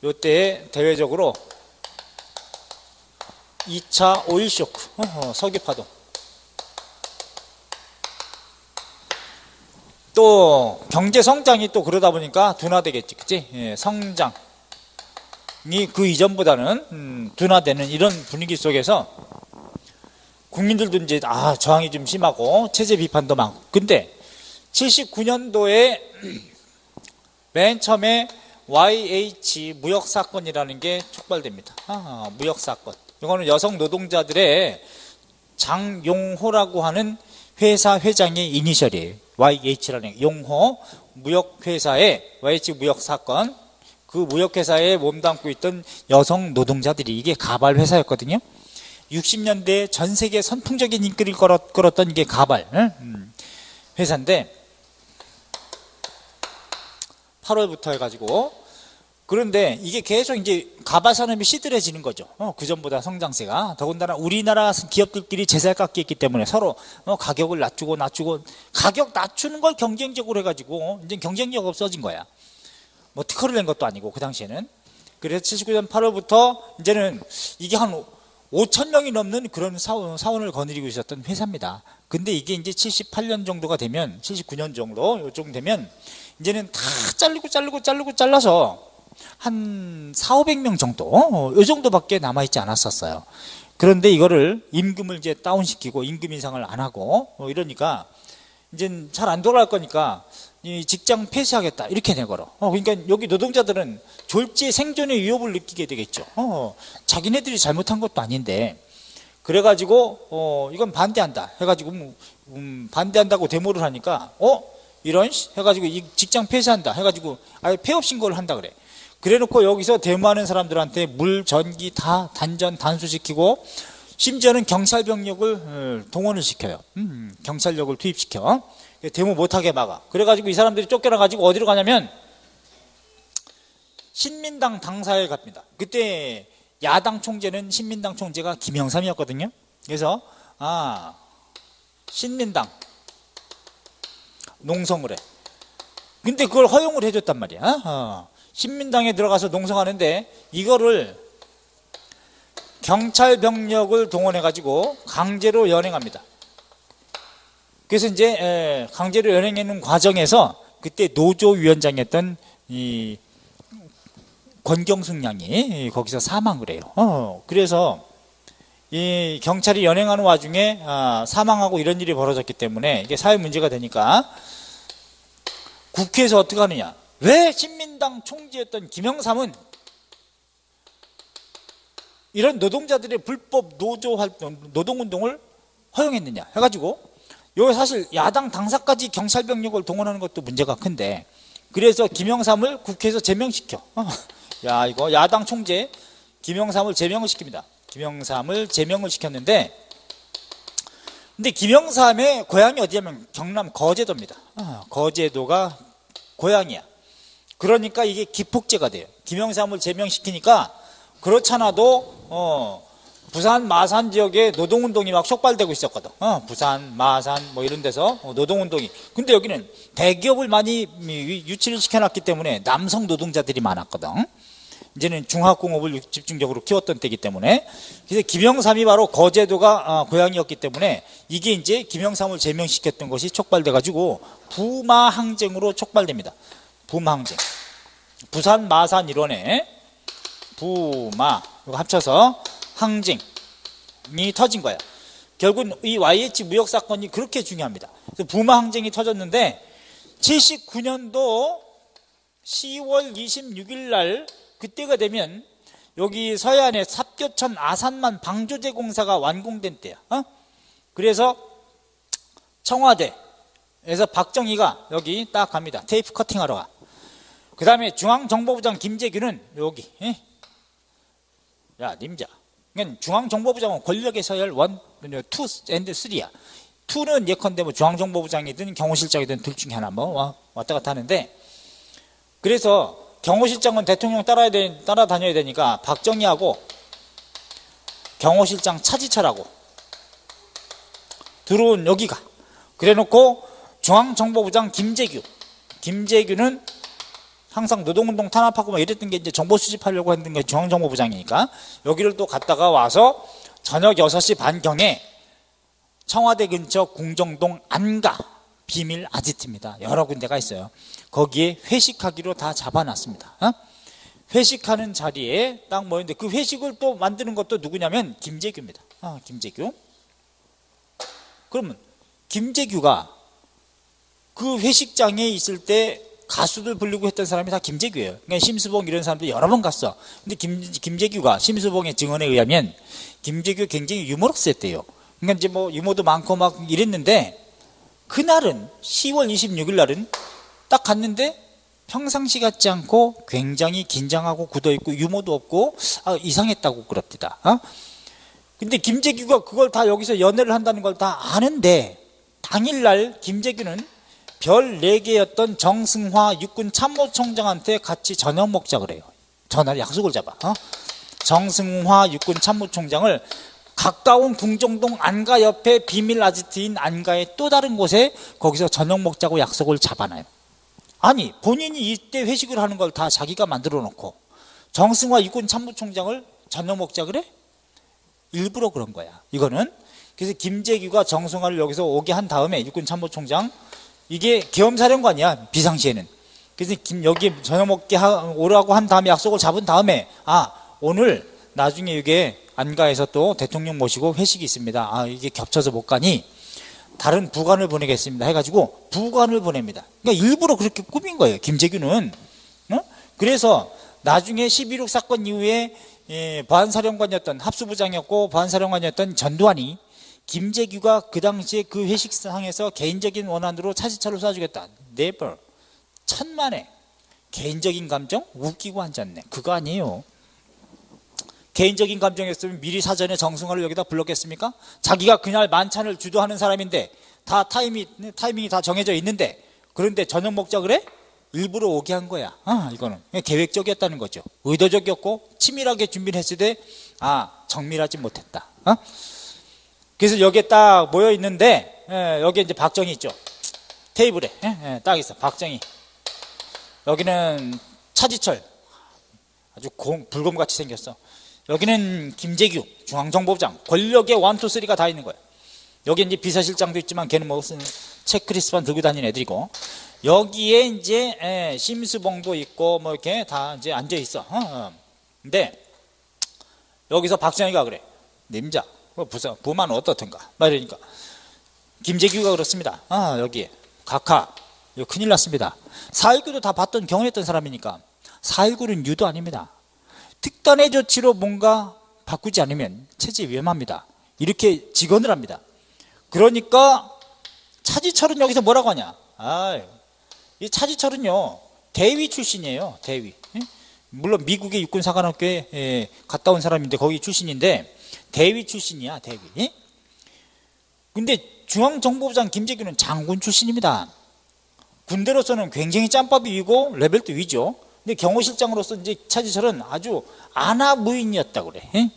요때 대외적으로 2차 오일 쇼크, 석유 파동. 또 경제 성장이 또 그러다 보니까 둔화되겠지, 그치? 성장이 그 이전보다는 둔화되는 이런 분위기 속에서 국민들도 이제 저항이 좀 심하고 체제 비판도 많고. 근데 79년도에 맨 처음에 YH 무역 사건이라는 게 촉발됩니다. 무역 사건. 이거는 여성 노동자들의 장용호라고 하는 회사 회장의 이니셜이에요. YH라는 용호 무역회사의 YH 무역 사건. 그 무역회사에 몸담고 있던 여성 노동자들이, 이게 가발 회사였거든요. 60년대에 전 세계 선풍적인 인기를 끌었던 이게 가발 회사인데 8월부터 해가지고, 그런데 이게 계속 이제 가발 산업이 시들해지는 거죠. 그 전보다 성장세가. 더군다나 우리나라 기업들끼리 제살깎기 했기 때문에 서로 가격을 낮추고 가격 낮추는 걸 경쟁적으로 해가지고 이제 경쟁력 없어진 거야. 뭐 특허를 낸 것도 아니고 그 당시에는. 그래서 79년 8월부터 이제는 이게 한 5,000명이 넘는 그런 사원을 거느리고 있었던 회사입니다. 근데 이게 이제 78년 정도가 되면, 79년 정도 요정 되면 이제는 다 잘라서 한 4,500명 정도, 요 정도밖에 남아있지 않았었어요. 그런데 이거를 임금을 이제 다운시키고 임금 인상을 안 하고 이러니까 이제 잘 안 돌아갈 거니까 이 직장 폐쇄하겠다 이렇게 내걸어. 그러니까 여기 노동자들은 졸지의 생존의 위협을 느끼게 되겠죠. 자기네들이 잘못한 것도 아닌데. 그래가지고 이건 반대한다 해가지고 반대한다고 데모를 하니까 이런 해가지고 이 직장 폐쇄한다 해가지고 아예 폐업 신고를 한다 그래. 그래놓고 여기서 데모하는 사람들한테 물, 전기 다 단수시키고 심지어는 경찰 병력을 동원을 시켜요. 경찰력을 투입시켜 데모 못하게 막아. 그래가지고 이 사람들이 쫓겨나가지고 어디로 가냐면 신민당 당사에 갑니다. 그때 야당 총재는 신민당 총재가 김영삼이었거든요. 그래서 신민당 농성을 해. 근데 그걸 허용을 해줬단 말이야. 신민당에 들어가서 농성하는데 이거를 경찰 병력을 동원해 가지고 강제로 연행합니다. 그래서 이제 강제로 연행하는 과정에서 그때 노조위원장이었던 이 권경숙 양이 거기서 사망을 해요. 그래서 이 경찰이 연행하는 와중에 사망하고 이런 일이 벌어졌기 때문에 이게 사회 문제가 되니까 국회에서 어떻게 하느냐. 왜 신민당 총재였던 김영삼은 이런 노동자들의 불법 노조 활동, 노동운동을 허용했느냐 해가지고, 여기 사실 야당 당사까지 경찰 병력을 동원하는 것도 문제가 큰데, 그래서 김영삼을 국회에서 제명시켜. 야, 이거 야당 총재 김영삼을 제명을 시킵니다. 김영삼을 제명을 시켰는데, 근데 김영삼의 고향이 어디냐면 경남 거제도입니다. 거제도가 고향이야. 그러니까 이게 기폭제가 돼요. 김영삼을 제명시키니까 그렇잖아도 부산 마산 지역에 노동운동이 막 촉발되고 있었거든. 부산 마산 뭐 이런 데서 노동운동이. 근데 여기는 대기업을 많이 유치를 시켜놨기 때문에 남성 노동자들이 많았거든. 이제는 중화공업을 집중적으로 키웠던 때이기 때문에. 그래서 김영삼이 바로 거제도가 고향이었기 때문에 이게 이제 김영삼을 제명시켰던 것이 촉발돼 가지고 부마항쟁으로 촉발됩니다. 부마항쟁. 부산 마산 일원에 부마 이거 합쳐서 항쟁이 터진 거야. 결국은 이 YH 무역 사건이 그렇게 중요합니다. 그래서 부마 항쟁이 터졌는데 79년도 10월 26일 날 그때가 되면 여기 서해안에 삽교천 아산만 방조제 공사가 완공된 때야. 그래서 청와대에서 박정희가 여기 딱 갑니다. 테이프 커팅하러 가. 그 다음에 중앙정보부장 김재규는 여기. 야, 님자. 그러니까 중앙정보부장은 권력의 서열 1, 2, and 3야. 투는 예컨대 뭐 중앙정보부장이든 경호실장이든 둘 중에 하나 뭐 왔다 갔다 하는데, 그래서 경호실장은 대통령 따라다녀야 되니까 박정희하고 경호실장 차지철하고 들어온 여기가, 그래놓고 중앙정보부장 김재규는 항상 노동운동 탄압하고 막 이랬던 게 이제 정보 수집하려고 했던 게 중앙정보부장이니까 여기를 또 갔다가 와서 저녁 6시 반경에 청와대 근처 궁정동 안가 비밀 아지트입니다. 여러 군데가 있어요. 거기에 회식하기로 다 잡아놨습니다. 회식하는 자리에 딱 모였는데 그 회식을 또 만드는 것도 누구냐면 김재규입니다. 김재규. 그러면 김재규가 그 회식장에 있을 때 가수들 부르고 했던 사람이 다 김재규예요. 그러니까 심수봉 이런 사람들 여러 번 갔어. 근데 김재규가 심수봉의 증언에 의하면 김재규 굉장히 유머러스했대요. 그러니까 이제 뭐 유머도 많고 막 이랬는데, 그날은 10월 26일 날은 딱 갔는데 평상시 같지 않고 굉장히 긴장하고 굳어있고 유머도 없고 이상했다고 그럽니다. 근데 김재규가 그걸 다 여기서 연애를 한다는 걸 다 아는데, 당일날 김재규는 별 4개였던 정승화 육군 참모총장한테 같이 저녁 먹자 그래요. 전화를 약속을 잡아. 정승화 육군 참모총장을 가까운 궁정동 안가 옆에 비밀 아지트인 안가의 또 다른 곳에 거기서 저녁 먹자고 약속을 잡아놔요. 아니, 본인이 이때 회식을 하는 걸 다 자기가 만들어 놓고 정승화 육군 참모총장을 저녁 먹자 그래? 일부러 그런 거야, 이거는. 그래서 김재규가 정승화를 여기서 오게 한 다음에, 육군 참모총장, 이게 계엄사령관이야 비상시에는. 그래서 여기 저녁 먹게 오라고 한 다음에 약속을 잡은 다음에, 오늘 나중에 이게 안가에서 또 대통령 모시고 회식이 있습니다. 이게 겹쳐서 못 가니 다른 부관을 보내겠습니다 해가지고 부관을 보냅니다. 그러니까 일부러 그렇게 꾸민 거예요, 김재규는. 그래서 나중에 11.6 사건 이후에 보안사령관이었던, 합수부장이었고 보안사령관이었던 전두환이 김재규가 그 당시에 그 회식상에서 개인적인 원한으로 차지철을 쏴주겠다, never, 천만에 개인적인 감정 웃기고 앉았네, 그거 아니에요. 개인적인 감정이었으면 미리 사전에 정승화를 여기다 불렀겠습니까? 자기가 그날 만찬을 주도하는 사람인데 다 타이밍이 다 정해져 있는데, 그런데 저녁 먹자 그래? 일부러 오게 한 거야. 이거는 계획적이었다는 거죠. 의도적이었고 치밀하게 준비를 했을 때 정밀하지 못했다. 그래서 여기에 딱 모여 있는데, 여기에 이제 박정희 있죠. 테이블에 딱 있어, 박정희. 여기는 차지철, 아주 불곰같이 생겼어. 여기는 김재규 중앙정보부장, 권력의 1, 2, 3가 다 있는 거야. 여기 이제 비서실장도 있지만 걔는 뭐 무슨 체크리스트만 들고 다니는 애들이고, 여기에 이제 심수봉도 있고 뭐 이렇게 다 이제 앉아 있어. 근데 여기서 박정희가 그래, 님자 부만 어떻든가 말이니까 김재규가 그렇습니다. 여기에 각하 이거 큰일 났습니다. 4.19도 다 봤던 경험했던 사람이니까 4.19는 유도 아닙니다. 특단의 조치로 뭔가 바꾸지 않으면 체제 위험합니다. 이렇게 직언을 합니다. 그러니까 차지철은 여기서 뭐라고 하냐, 이 차지철은요 대위 출신이에요. 대위. 물론 미국의 육군사관학교에 갔다 온 사람인데 거기 출신인데 대위 출신이야, 대위. 근데 중앙정보부장 김재규는 장군 출신입니다. 군대로서는 굉장히 짬밥이 위고 레벨도 위죠. 근데 경호실장으로서 이제 차지철은 아주 아나무인이었다고 그래.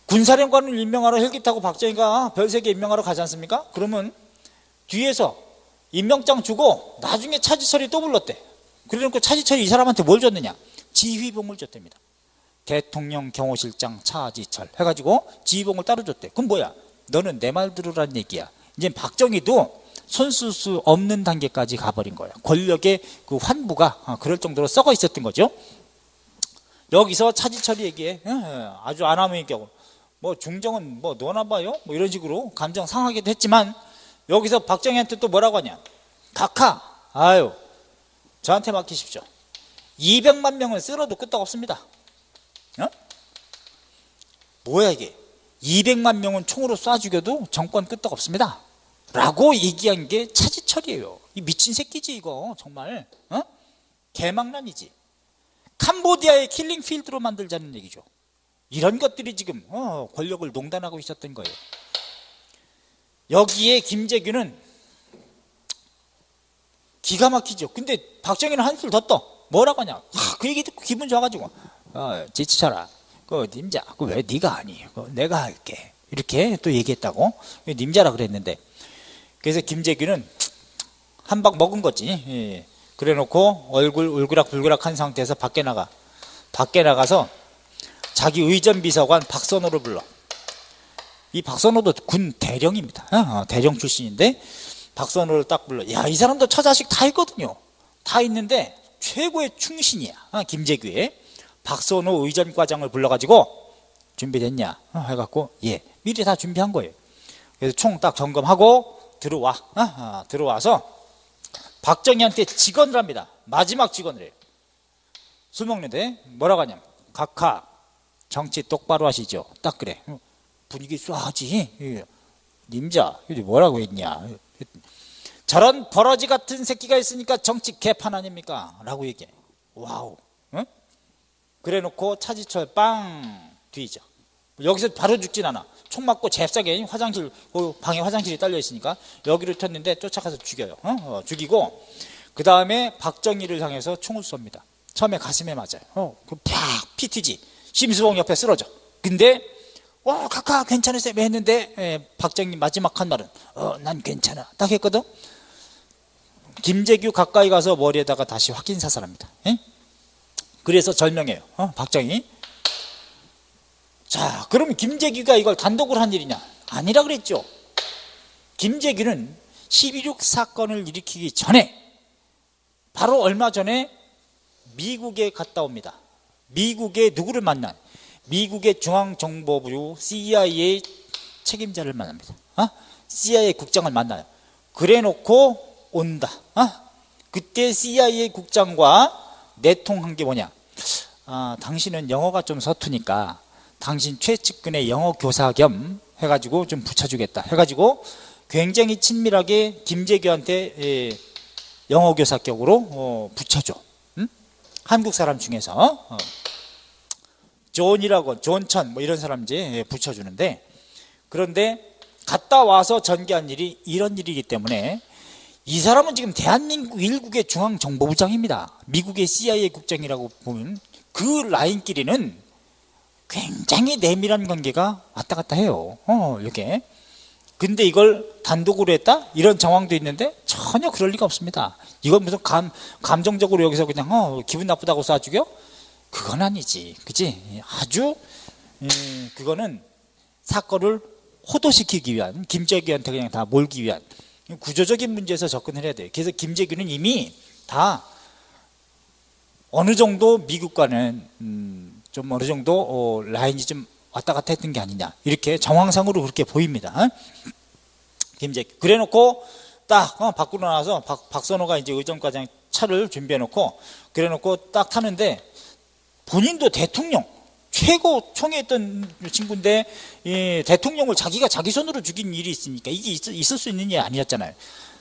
군사령관을 임명하러 헬기 타고 박정희가 별세계 임명하러 가지 않습니까? 그러면 뒤에서 임명장 주고 나중에 차지철이 또 불렀대. 그러니까 차지철이 이 사람한테 뭘 줬느냐, 지휘봉을 줬답니다. 대통령 경호실장 차지철 해가지고 지휘봉을 따로 줬대. 그럼 뭐야, 너는 내 말 들으라는 얘기야. 이제 박정희도 손쓸 수 없는 단계까지 가버린 거예요. 권력의 그 환부가 그럴 정도로 썩어 있었던 거죠. 여기서 차지철이 얘기해. 아주 아나무인격으로 뭐 중정은 뭐 너나 봐요, 뭐 이런 식으로 감정 상하기도 했지만, 여기서 박정희한테 또 뭐라고 하냐, 각하 저한테 맡기십시오. 200만 명을 쓸어도 끄떡 없습니다. 뭐야 이게, 200만 명은 총으로 쏴 죽여도 정권 끄떡 없습니다 라고 얘기한 게 차지철이에요. 이 미친 새끼지 이거 정말. 개망난이지. 캄보디아의 킬링 필드로 만들자는 얘기죠. 이런 것들이 지금 권력을 농단하고 있었던 거예요. 여기에 김재규는 기가 막히죠. 근데 박정희는 한술 더 떠. 뭐라고 하냐. 그 얘기 듣고 기분 좋아가지고 지치쳐라. 님자 왜 네가 하니? 내가 할게. 이렇게 또 얘기했다고. 님자라 그랬는데, 그래서 김재규는 한 방 먹은 거지. 그래 놓고 얼굴 울그락불그락 한 상태에서 밖에 나가서 자기 의전비서관 박선호를 불러. 이 박선호도 군 대령입니다. 대령 출신인데 박선호를 딱 불러. 야, 이 사람도 처자식 다 있거든요. 다 있는데 최고의 충신이야. 김재규의. 박선호 의전과장을 불러가지고 준비됐냐 해갖고 예, 미리 다 준비한 거예요. 그래서 총 딱 점검하고 들어와서 박정희한테 직언을 합니다. 마지막 직언을 해요. 술 먹는데 뭐라고 하냐면, 각하 정치 똑바로 하시죠. 딱 그래. 분위기 쏴하지. 님자 뭐라고 했냐. 저런 버러지 같은 새끼가 있으니까 정치 개판 아닙니까? 라고 얘기해. 와우. 응? 그래 놓고 차지철 빵 뒤져. 여기서 바로 죽진 않아. 총 맞고 잽싸게 화장실, 방에 화장실이 딸려 있으니까 여기를 쳤는데 쫓아가서 죽여요. 죽이고 그 다음에 박정희를 향해서 총을 쏩니다. 처음에 가슴에 맞아요. 팍 피튀지. 심수봉 옆에 쓰러져. 근데 각하 괜찮으세요? 했는데 박정희 마지막 한 말은 난 괜찮아 딱 했거든. 김재규 가까이 가서 머리에다가 다시 확인 사살합니다. 그래서 절명해요. 박정희. 자, 그럼 김재규가 이걸 단독으로 한 일이냐? 아니라 그랬죠. 김재규는 12.6 사건을 일으키기 전에, 바로 얼마 전에 미국에 갔다 옵니다. 미국에 누구를 만나? 미국의 중앙정보부 CIA 책임자를 만납니다. CIA 국장을 만나요. 그래 놓고 온다. 그때 CIA 국장과 내통한 게 뭐냐? 당신은 영어가 좀 서투니까 당신 최측근의 영어 교사 겸 해가지고 좀 붙여주겠다 해가지고 굉장히 친밀하게 김재규한테 영어 교사 격으로 붙여줘. 한국 사람 중에서 존이라고, 존천 뭐 이런 사람 이제 붙여주는데, 그런데 갔다 와서 전개한 일이 이런 일이기 때문에 이 사람은 지금 대한민국 일국의 중앙정보부장입니다. 미국의 CIA 국장이라고 보면 그 라인끼리는 굉장히 내밀한 관계가 왔다 갔다 해요. 이렇게. 근데 이걸 단독으로 했다? 이런 정황도 있는데 전혀 그럴 리가 없습니다. 이건 무슨 감정적으로 여기서 그냥 기분 나쁘다고 쏴 죽여? 그건 아니지. 그치? 아주 그거는 사건을 호도시키기 위한, 김재규한테 그냥 다 몰기 위한 구조적인 문제에서 접근을 해야 돼요. 그래서 김재규는 이미 다 어느 정도 미국과는 좀 어느 정도 라인이 좀 왔다 갔다 했던 게 아니냐, 이렇게 정황상으로 그렇게 보입니다. 김재규. 그래 놓고 딱 밖으로 나와서 박선호가 이제 의전과장 차를 준비해 놓고 그래 놓고 딱 타는데, 본인도 대통령 최고 총애했던 친구인데 이 대통령을 자기가 자기 손으로 죽인 일이 있으니까 이게 있을 수 있는 일이 아니었잖아요.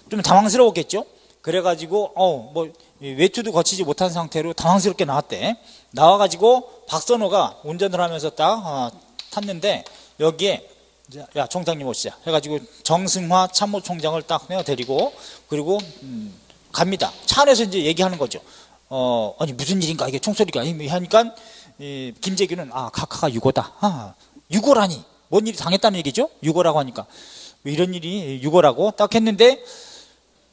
좀 당황스러웠겠죠. 그래가지고 뭐 외투도 거치지 못한 상태로 당황스럽게 나왔대. 나와가지고 박선호가 운전을 하면서 딱 탔는데, 여기에 야 총장님 오시자 해가지고 정승화 참모총장을 딱 데리고, 그리고 갑니다. 차 안에서 이제 얘기하는 거죠. 아니 무슨 일인가 이게 총소리가 하니까 김재규는 각하가 유고다. 유고라니 뭔 일이 당했다는 얘기죠. 유고라고 하니까 왜 이런 일이 유고라고 딱 했는데,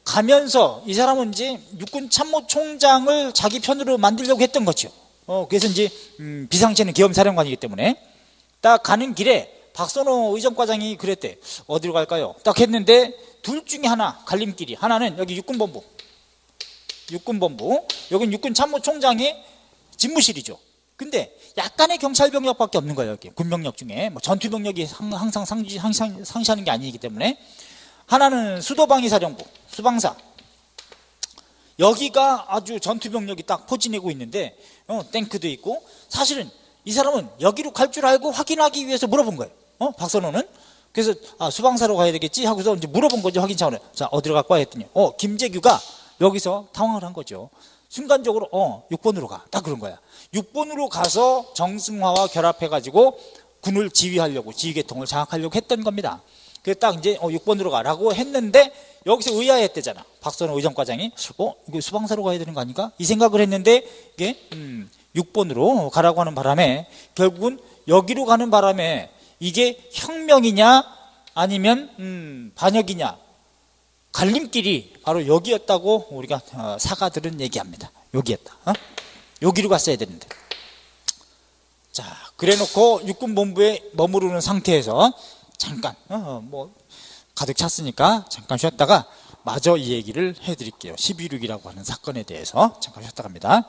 가면서 이 사람은 이제 육군 참모총장을 자기 편으로 만들려고 했던 거죠. 그래서 이제 비상시에는 계엄사령관이기 때문에 딱 가는 길에 박선호 의전과장이 그랬대. 어디로 갈까요? 딱 했는데 둘 중에 하나 갈림길이, 하나는 여기 육군본부, 여긴 육군 참모총장의 집무실이죠. 근데 약간의 경찰병력밖에 없는 거예요. 여기 군병력 중에 뭐 전투병력이 항상 상시하는 게 아니기 때문에. 하나는 수도방위사령부, 수방사. 여기가 아주 전투병력이 딱 포진하고 있는데 탱크도 있고. 사실은 이 사람은 여기로 갈 줄 알고 확인하기 위해서 물어본 거예요. 박선호는. 그래서 수방사로 가야 되겠지 하고서 이제 물어본 거죠. 확인 차원에. 자, 어디로 갈까 했더니 김재규가 여기서 당황을 한 거죠. 순간적으로 6번으로 가. 딱 그런 거야. 6번으로 가서 정승화와 결합해가지고 군을 지휘하려고, 지휘계통을 장악하려고 했던 겁니다. 그래서 딱 이제 6번으로 가라고 했는데 여기서 의아했대잖아. 박선호 의정과장이 이거 수방사로 가야 되는 거 아닌가? 이 생각을 했는데 이게 6번으로 가라고 하는 바람에 결국은 여기로 가는 바람에 이게 혁명이냐 아니면 반역이냐 갈림길이 바로 여기였다고 우리가 사가들은 얘기합니다. 여기였다. 여기로 갔어야 되는데. 자, 그래놓고 육군본부에 머무르는 상태에서 잠깐 뭐 가득 찼으니까 잠깐 쉬었다가 마저 이 얘기를 해드릴게요. 12.6이라고 하는 사건에 대해서 잠깐 쉬었다 갑니다.